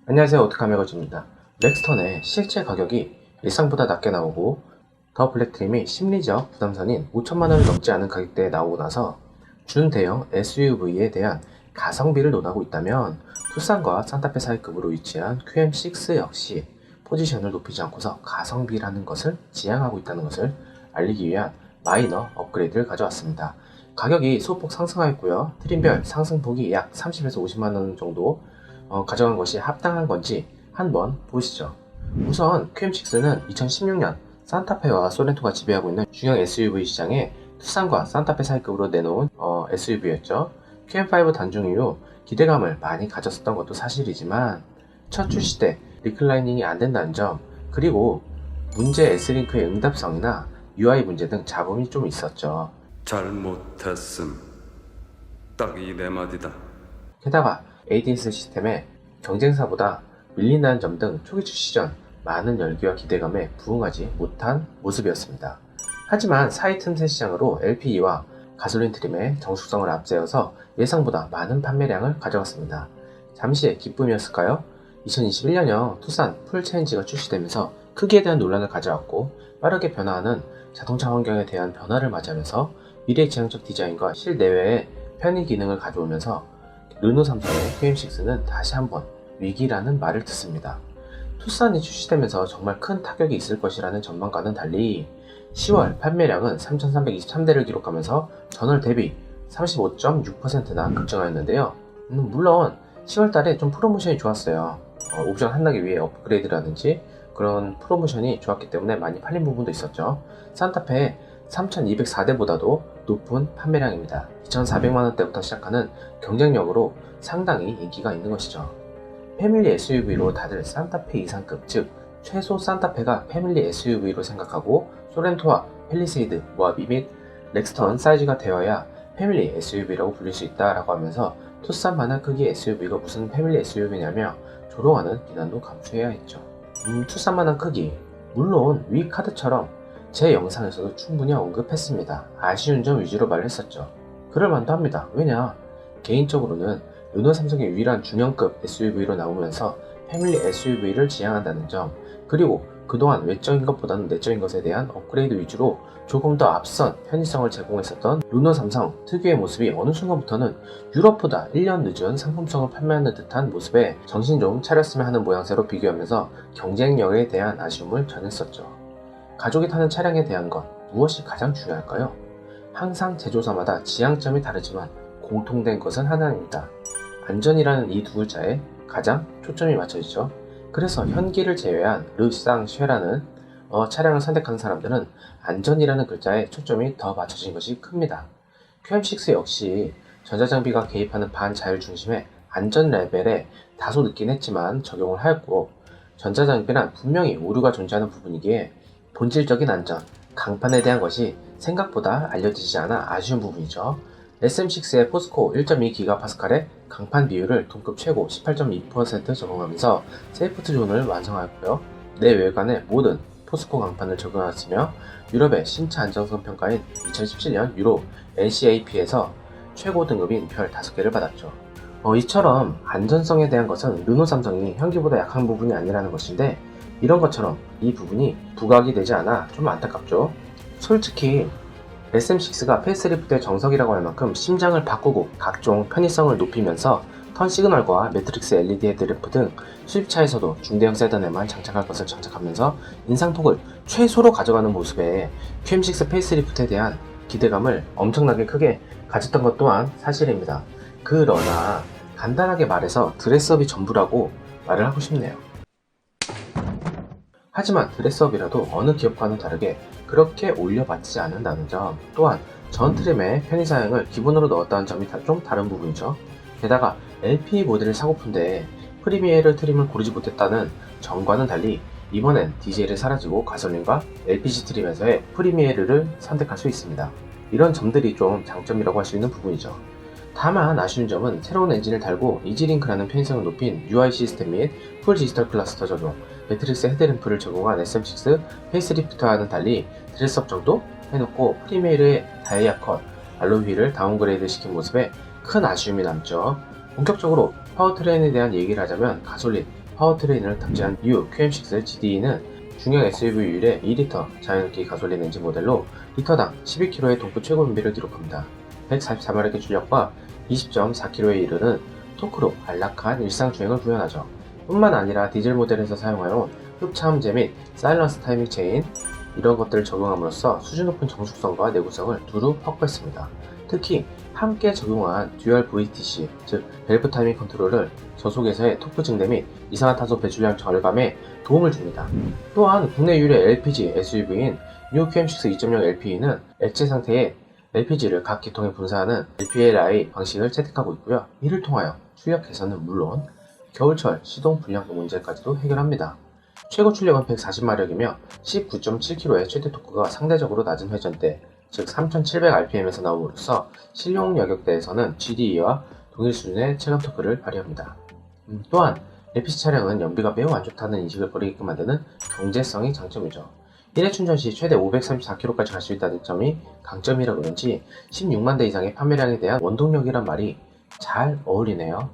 안녕하세요, 오트카메거즈입니다. 렉스턴의 실제 가격이 예상보다 낮게 나오고 더 블랙 트림이 심리적 부담선인 5천만원을 넘지 않은 가격대에 나오고 나서 준대형 SUV에 대한 가성비를 논하고 있다면 투싼과 산타페 사이급으로 위치한 QM6 역시 포지션을 높이지 않고서 가성비라는 것을 지향하고 있다는 것을 알리기 위한 마이너 업그레이드를 가져왔습니다. 가격이 소폭 상승하였고요. 트림별 상승폭이 약 30에서 50만원 정도 가져간 것이 합당한 건지 한번 보시죠. 우선 QM6는 2016년 산타페와 소렌토가 지배하고 있는 중형 SUV 시장에 투싼과 산타페 사이급으로 내놓은 SUV였죠. QM5 단종 이후 기대감을 많이 가졌었던 것도 사실이지만 첫 출시 때 리클라이닝이 안 된다는 점, 그리고 문제 S링크의 응답성이나 UI 문제 등 잡음이 좀 있었죠. 잘못했음. 딱 이 네 마디다. 게다가 ADS 시스템의 경쟁사보다 밀린다는 점 등 초기 출시 전 많은 열기와 기대감에 부응하지 못한 모습이었습니다. 하지만 사이 틈새 시장으로 LPE와 가솔린 트림의 정숙성을 앞세워서 예상보다 많은 판매량을 가져갔습니다. 잠시의 기쁨이었을까요? 2021년형 투싼 풀체인지가 출시되면서 크기에 대한 논란을 가져왔고 빠르게 변화하는 자동차 환경에 대한 변화를 맞이하면서 미래지향적 디자인과 실내외의 편의 기능을 가져오면서 르노 삼성의 QM6는 다시 한번 위기라는 말을 듣습니다. 투싼이 출시되면서 정말 큰 타격이 있을 것이라는 전망과는 달리 10월 판매량은 3,323대를 기록하면서 전월 대비 35.6%나 급증하였는데요. 물론 10월 달에 좀 프로모션이 좋았어요. 옵션 한나기 위해 업그레이드라든지 그런 프로모션이 좋았기 때문에 많이 팔린 부분도 있었죠. 산타페 3,204대보다도 높은 판매량입니다. 2,400만원대부터 시작하는 경쟁력으로 상당히 인기가 있는 것이죠. 패밀리 SUV로 다들 산타페 이상급, 즉 최소 산타페가 패밀리 SUV로 생각하고 소렌토와 팰리세이드, 모하비 및 렉스턴 사이즈가 되어야 패밀리 SUV라고 불릴 수 있다라고 하면서 투싼만한 크기의 SUV가 무슨 패밀리 SUV냐며 조롱하는 비난도 감수해야 했죠. 투싼만한 크기, 물론 위 카드처럼 제 영상에서도 충분히 언급했습니다. 아쉬운 점 위주로 말을 했었죠. 그럴만도 합니다. 왜냐, 개인적으로는 르노 삼성의 유일한 중형급 SUV로 나오면서 패밀리 SUV를 지향한다는 점, 그리고 그동안 외적인 것보다는 내적인 것에 대한 업그레이드 위주로 조금 더 앞선 편의성을 제공했었던 르노 삼성 특유의 모습이 어느 순간부터는 유럽보다 1년 늦은 상품성을 판매하는 듯한 모습에 정신 좀 차렸으면 하는 모양새로 비교하면서 경쟁력에 대한 아쉬움을 전했었죠. 가족이 타는 차량에 대한 것, 무엇이 가장 중요할까요? 항상 제조사마다 지향점이 다르지만 공통된 것은 하나입니다. 안전이라는 이 두 글자에 가장 초점이 맞춰지죠. 그래서 현기를 제외한 르쌍쉐라는 차량을 선택한 사람들은 안전이라는 글자에 초점이 더 맞춰진 것이 큽니다. QM6 역시 전자장비가 개입하는 반자율 중심의 안전 레벨에 다소 늦긴 했지만 적용을 하였고, 전자장비란 분명히 오류가 존재하는 부분이기에 본질적인 안전, 강판에 대한 것이 생각보다 알려지지 않아 아쉬운 부분이죠. SM6의 포스코 1.2GPa의 강판 비율을 동급 최고 18.2% 적용하면서 세이프트 존을 완성하였고요. 내외관에 모든 포스코 강판을 적용하였으며 유럽의 신차 안정성 평가인 2017년 유로 NCAP에서 최고 등급인 별 5개를 받았죠. 이처럼 안전성에 대한 것은 르노 삼성이 현기보다 약한 부분이 아니라는 것인데, 이런 것처럼 이 부분이 부각이 되지 않아 좀 안타깝죠. 솔직히 SM6가 페이스리프트의 정석이라고 할 만큼 심장을 바꾸고 각종 편의성을 높이면서 턴 시그널과 매트릭스 LED 헤드램프 등 수입차에서도 중대형 세단에만 장착할 것을 장착하면서 인상폭을 최소로 가져가는 모습에 QM6 페이스리프트에 대한 기대감을 엄청나게 크게 가졌던 것 또한 사실입니다. 그러나 간단하게 말해서 드레스업이 전부라고 말을 하고 싶네요. 하지만 드레스업이라도 어느 기업과는 다르게 그렇게 올려받지 않는다는 점, 또한 전 트림의 편의사양을 기본으로 넣었다는 점이 좀 다른 부분이죠. 게다가 LPE 모델을 사고픈데 프리미에르 트림을 고르지 못했다는 점과는 달리 이번엔 디젤이 사라지고 가솔린과 LPG 트림에서의 프리미에르를 선택할 수 있습니다. 이런 점들이 좀 장점이라고 할 수 있는 부분이죠. 다만 아쉬운 점은 새로운 엔진을 달고 이지링크라는 편의성을 높인 UI 시스템 및 풀 디지털 클러스터 적용, 매트릭스 헤드램프를 적용한 SM6 페이스리프트와는 달리 드레스업 정도 해놓고 프리메이르의 다이아 컷, 알로이 휠을 다운그레이드 시킨 모습에 큰 아쉬움이 남죠. 본격적으로 파워트레인에 대한 얘기를 하자면 가솔린 파워트레인을 탑재한 뉴 QM6 GDE는 중형 SUV율의 2리터 자연흡기 가솔린 엔진 모델로 리터당 12km의 동부 최고 연비를 기록합니다. 144마력의 출력과 20.4km에 이르는 토크로 안락한 일상주행을 구현하죠. 뿐만 아니라 디젤 모델에서 사용하여온 흡차음제 및 사일런스 타이밍 체인 이런 것들을 적용함으로써 수준 높은 정숙성과 내구성을 두루 확보했습니다. 특히 함께 적용한 듀얼 VTC, 즉 밸브 타이밍 컨트롤을 저속에서의 토크 증대 및 이산화탄소 배출량 절감에 도움을 줍니다. 또한 국내 유일의 LPG SUV인 뉴 QM6 2.0 LPE는 액체 상태의 LPG를 각 기통에 분사하는 LPLI 방식을 채택하고 있고요. 이를 통하여 출력 개선은 물론 겨울철 시동 불량도 문제까지도 해결합니다. 최고 출력은 140마력이며 19.7km의 최대 토크가 상대적으로 낮은 회전대, 즉 3700rpm에서 나옴으로써 실용 여격대에서는 GDE와 동일 수준의 체감 토크를 발휘합니다. 또한 LPG 차량은 연비가 매우 안 좋다는 인식을 버리게끔 만드는 경제성이 장점이죠. 1회 충전 시 최대 534km까지 갈 수 있다는 점이 강점이라 그런지 16만 대 이상의 판매량에 대한 원동력이란 말이 잘 어울리네요.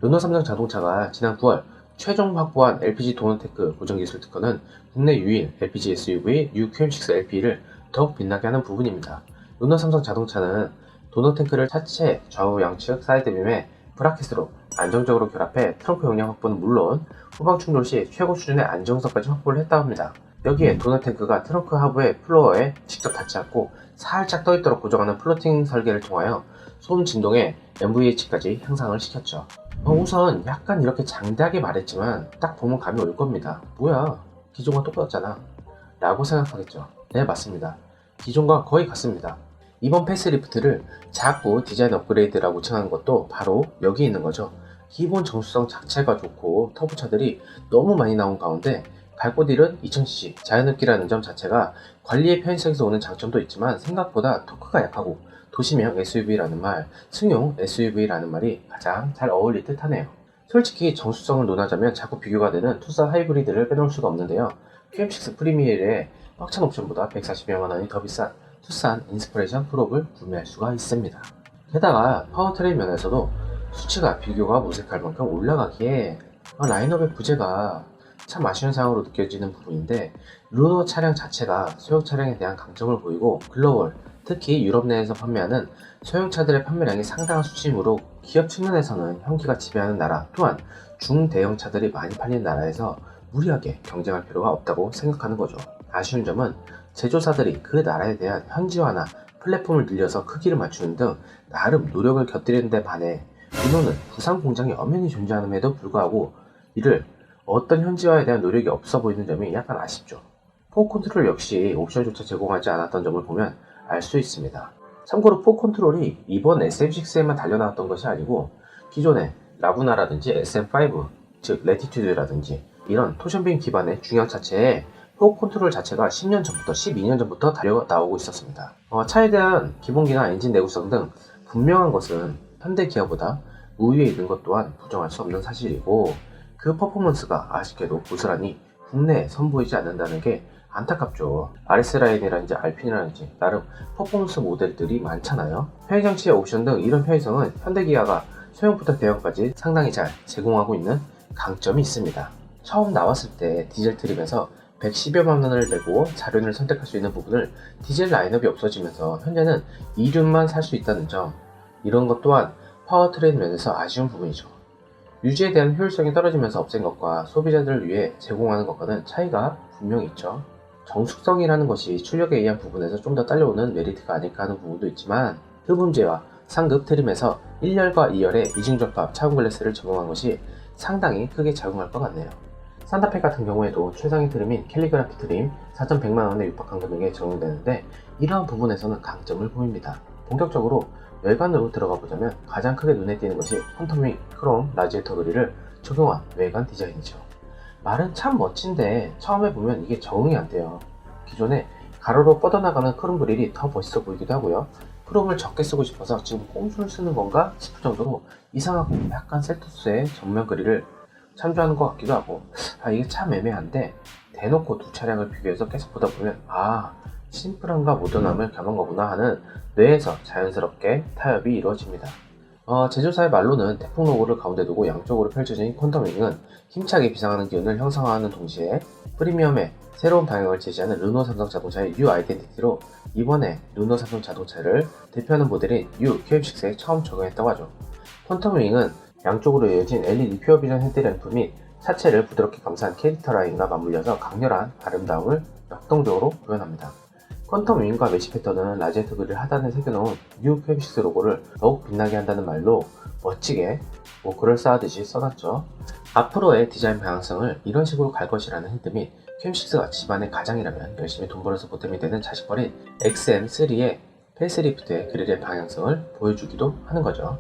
르노 삼성 자동차가 지난 9월 최종 확보한 LPG 도너테크 고정기술 특허는 국내 유일 LPG SUV 뉴 QM6 LPE를 더욱 빛나게 하는 부분입니다. 르노 삼성 자동차는 도너탱크를 차체 좌우 양측 사이드빔에 브라켓으로 안정적으로 결합해 트렁크 용량 확보는 물론 후방 충돌 시 최고 수준의 안정성까지 확보를 했다고 합니다. 여기에 도너탱크가 트렁크 하부의 플로어에 직접 닿지 않고 살짝 떠있도록 고정하는 플로팅 설계를 통하여 소음 진동의 MVH까지 향상을 시켰죠. 우선 약간 이렇게 장대하게 말했지만 딱 보면 감이 올 겁니다. 뭐야, 기존과 똑같잖아 라고 생각하겠죠. 네, 맞습니다. 기존과 거의 같습니다. 이번 패스리프트를 자꾸 디자인 업그레이드라고 칭하는 것도 바로 여기 있는 거죠. 기본 정수성 자체가 좋고 터보차들이 너무 많이 나온 가운데 갈고딜은 2000cc 자연흡기라는 점 자체가 관리의 편의성에서 오는 장점도 있지만 생각보다 토크가 약하고 도시명 SUV라는 말, 승용 SUV라는 말이 가장 잘 어울릴 듯 하네요. 솔직히 정수성을 논하자면 자꾸 비교가 되는 투싼 하이브리드를 빼놓을 수가 없는데요. QM6 프리미엄의 꽉찬 옵션보다 140여만 원이 더 비싼 투싼 인스피레이션 프로를 구매할 수가 있습니다. 게다가 파워트레인 면에서도 수치가 비교가 무색할 만큼 올라가기에 라인업의 부재가 참 아쉬운 상황으로 느껴지는 부분인데, 르노 차량 자체가 소형 차량에 대한 강점을 보이고 글로벌, 특히 유럽 내에서 판매하는 소형차들의 판매량이 상당한 수치이므로 기업 측면에서는 현기가 지배하는 나라, 또한 중대형 차들이 많이 팔리는 나라에서 무리하게 경쟁할 필요가 없다고 생각하는 거죠. 아쉬운 점은 제조사들이 그 나라에 대한 현지화나 플랫폼을 늘려서 크기를 맞추는 등 나름 노력을 곁들이는 데 반해 르노는 부산 공장이 엄연히 존재함에도 불구하고 이를 어떤 현지화에 대한 노력이 없어 보이는 점이 약간 아쉽죠. 포 컨트롤 역시 옵션조차 제공하지 않았던 점을 보면 알 수 있습니다. 참고로 포 컨트롤이 이번 SM6에만 달려나왔던 것이 아니고 기존의 라구나라든지 SM5, 즉 레티튜드라든지 이런 토션빔 기반의 중형 차체에 포 컨트롤 자체가 10년 전부터 12년 전부터 달려 나오고 있었습니다. 차에 대한 기본기나 엔진 내구성 등 분명한 것은 현대 기아보다 우위에 있는 것 또한 부정할 수 없는 사실이고, 그 퍼포먼스가 아쉽게도 고스란히 국내에 선보이지 않는다는 게 안타깝죠. RS라인이라든지 알핀이라든지 나름 퍼포먼스 모델들이 많잖아요. 편의장치의 옵션 등 이런 편의성은 현대기아가 소형부터 대형까지 상당히 잘 제공하고 있는 강점이 있습니다. 처음 나왔을 때 디젤 트림에서 110여만 원을 내고 자륜을 선택할 수 있는 부분을 디젤 라인업이 없어지면서 현재는 2륜만 살 수 있다는 점, 이런 것 또한 파워트레인 면에서 아쉬운 부분이죠. 유지에 대한 효율성이 떨어지면서 없앤 것과 소비자들을 위해 제공하는 것과는 차이가 분명히 있죠. 정숙성이라는 것이 출력에 의한 부분에서 좀 더 딸려오는 메리트가 아닐까 하는 부분도 있지만, 흡음재와 상급 트림에서 1열과 2열의 이중접합 차원 글래스를 적용한 것이 상당히 크게 작용할 것 같네요. 산타페 같은 경우에도 최상위 트림인 캘리그라피 트림 4,100만원에 육박한 금액에 적용되는데, 이러한 부분에서는 강점을 보입니다. 본격적으로 외관으로 들어가 보자면 가장 크게 눈에 띄는 것이 퀀텀윙 크롬 라지에이터 그릴을 적용한 외관 디자인이죠. 말은 참 멋진데 처음에 보면 이게 적응이 안 돼요. 기존에 가로로 뻗어나가는 크롬 그릴이 더 멋있어 보이기도 하고요. 크롬을 적게 쓰고 싶어서 지금 꼼수를 쓰는 건가 싶을 정도로 이상하고 약간 셀토스의 전면 그릴을 참조하는 것 같기도 하고, 이게 참 애매한데 대놓고 두 차량을 비교해서 계속 보다 보면 심플함과 모던함을 겸한 거구나 하는 뇌에서 자연스럽게 타협이 이루어집니다. 제조사의 말로는 태풍 로고를 가운데 두고 양쪽으로 펼쳐진 퀀텀윙은 힘차게 비상하는 기운을 형성하는 동시에 프리미엄의 새로운 방향을 제시하는 르노 삼성 자동차의 U 아이덴티티로 이번에 르노 삼성 자동차를 대표하는 모델인 U QM6에 처음 적용했다고 하죠. 퀀텀윙은 양쪽으로 이어진 LED 퓨어 비전 헤드램프 및 차체를 부드럽게 감싼 캐릭터 라인과 맞물려서 강렬한 아름다움을 역동적으로 구현합니다. 퀀텀 윙과 메쉬 패턴은 라제트 그릴 하단에 새겨놓은 U QM6 로고를 더욱 빛나게 한다는 말로 멋지게 그럴싸하듯이 써놨죠. 앞으로의 디자인 방향성을 이런 식으로 갈 것이라는 힌트 및 QM6가 집안의 가장이라면 열심히 돈 벌어서 보탬이 되는 자식벌인 XM3의 페이스리프트의 그릴의 방향성을 보여주기도 하는 거죠.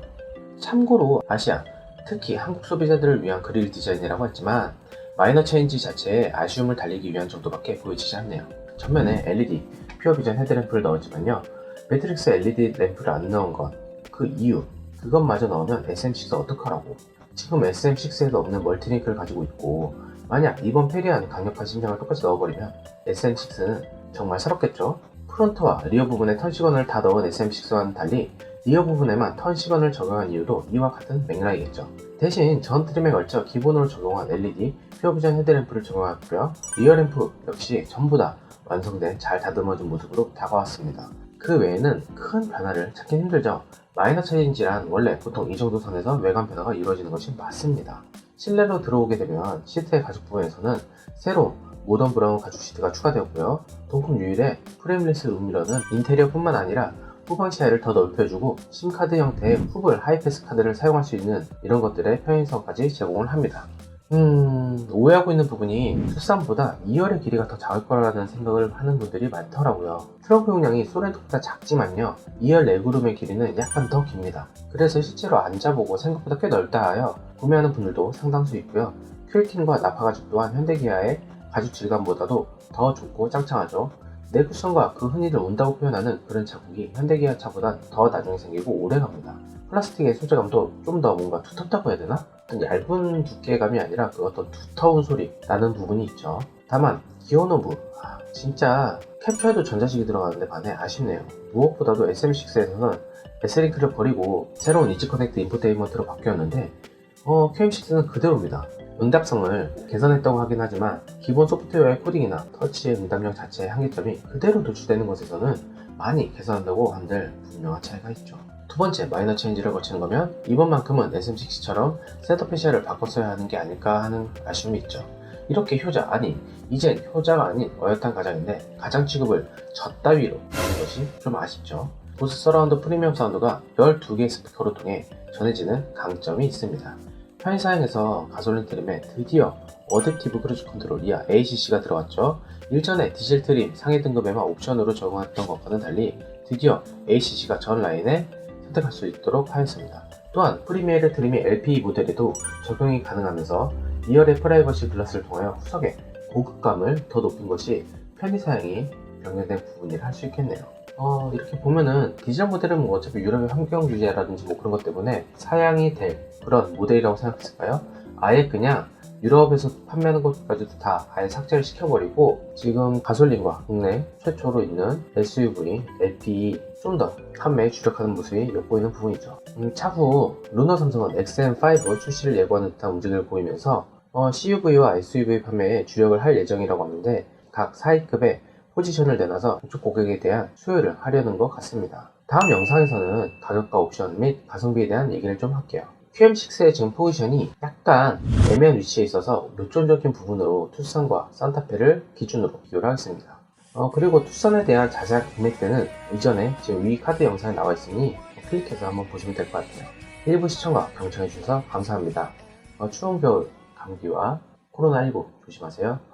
참고로 아시아, 특히 한국 소비자들을 위한 그릴 디자인이라고 했지만 마이너 체인지 자체에 아쉬움을 달리기 위한 정도밖에 보여지지 않네요. 전면에 LED 퓨어 비전 헤드램프를 넣었지만요, 매트릭스 LED 램프를 안 넣은 건 그 이유, 그것마저 넣으면 SM6 어떡하라고. 지금 SM6에도 없는 멀티링크를 가지고 있고 만약 이번 페리안 강력한 심장을 똑같이 넣어버리면 SM6는 정말 서럽겠죠. 프론트와 리어 부분에 턴시건을 다 넣은 SM6와는 달리 리어 부분에만 턴시건을 적용한 이유도 이와 같은 맥락이겠죠. 대신 전 트림에 걸쳐 기본으로 적용한 LED 퓨어 비전 헤드램프를 적용하고요, 리어 램프 역시 전부 다 완성된 잘 다듬어진 모습으로 다가왔습니다. 그 외에는 큰 변화를 찾기 힘들죠. 마이너 체인지란 원래 보통 이 정도 선에서 외관 변화가 이루어지는 것이 맞습니다. 실내로 들어오게 되면 시트의 가죽 부분에서는 새로운 모던 브라운 가죽 시트가 추가되었고요. 동품 유일의 프레임리스 룸미러는 인테리어뿐만 아니라 후방 시야를 더 넓혀주고 심카드 형태의 후불 하이패스 카드를 사용할 수 있는 이런 것들의 편의성까지 제공을 합니다. 오해하고 있는 부분이 투싼보다 2열의 길이가 더 작을 거라는 생각을 하는 분들이 많더라고요. 트렁크 용량이 소렌토보다 작지만요, 2열 레그룸의 길이는 약간 더 깁니다. 그래서 실제로 앉아보고 생각보다 꽤 넓다 하여 구매하는 분들도 상당수 있고요. 퀼팅과 나파 가죽 또한 현대기아의 가죽 질감보다도 더 좋고 짱짱하죠. 내쿠션과 그 흔히들 온다고 표현하는 그런 자국이 현대기아 차보다 더 나중에 생기고 오래갑니다. 플라스틱의 소재감도 좀 더 뭔가 두텁다고 해야 되나? 얇은 두께감이 아니라 그 어떤 두터운 소리 나는 부분이 있죠. 다만 기어노브, 진짜 캡처에도 전자식이 들어가는데 반해 아쉽네요. 무엇보다도 SM6에서는 S링크를 버리고 새로운 이지 커넥트 인포테인먼트로 바뀌었는데 QM6는 그대로입니다. 응답성을 개선했다고 하긴 하지만 기본 소프트웨어의 코딩이나 터치의 응답력 자체의 한계점이 그대로 도출되는 것에서는 많이 개선한다고 한들 분명한 차이가 있죠. 두 번째, 마이너 체인지를 거치는 거면 이번만큼은 SM6처럼 센터 페시아를 바꿨어야 하는 게 아닐까 하는 아쉬움이 있죠. 이렇게 효자, 아니 이젠 효자가 아닌 어엿한 가장인데 가장 취급을 저 따위로 하는 것이 좀 아쉽죠. 보스 서라운드 프리미엄 사운드가 12개의 스피커로 통해 전해지는 강점이 있습니다. 편의사양에서 가솔린 트림에 드디어 어댑티브 크루즈 컨트롤 이하 ACC가 들어왔죠. 일전에 디젤 트림 상위 등급에만 옵션으로 적용했던 것과는 달리 드디어 ACC가 전 라인에 선택할 수 있도록 하였습니다. 또한 프리미에르 트림이 LPE 모델에도 적용이 가능하면서 2열의 프라이버시 글라스를 통하여 후석의 고급감을 더 높인 것이 편의사양이 변경된 부분이라 할 수 있겠네요. 이렇게 보면은 디젤 모델은 어차피 유럽의 환경 규제라든지 그런 것 때문에 사양이 될 그런 모델이라고 생각했을까요? 아예 그냥 유럽에서 판매하는 것까지도 다 아예 삭제를 시켜버리고 지금 가솔린과 국내 최초로 있는 SUV, LPE 좀 더 판매에 주력하는 모습이 엿보이는 부분이죠. 차후 르노 삼성은 XM5 출시를 예고하는 듯한 움직임을 보이면서 CUV와 SUV 판매에 주력을 할 예정이라고 하는데 각 사이급의 포지션을 내놔서 중축 고객에 대한 수요를 하려는 것 같습니다. 다음 영상에서는 가격과 옵션 및 가성비에 대한 얘기를 좀 할게요. QM6의 지금 포지션이 약간 애매한 위치에 있어서 요점적인 부분으로 투싼과 산타페를 기준으로 비교를 하겠습니다. 그리고 투싼에 대한 자세한 금액대는 이전에 지금 위 카드 영상에 나와 있으니 클릭해서 한번 보시면 될 것 같아요. 일부 시청과 경청해주셔서 감사합니다. 추운 겨울 감기와 코로나19 조심하세요.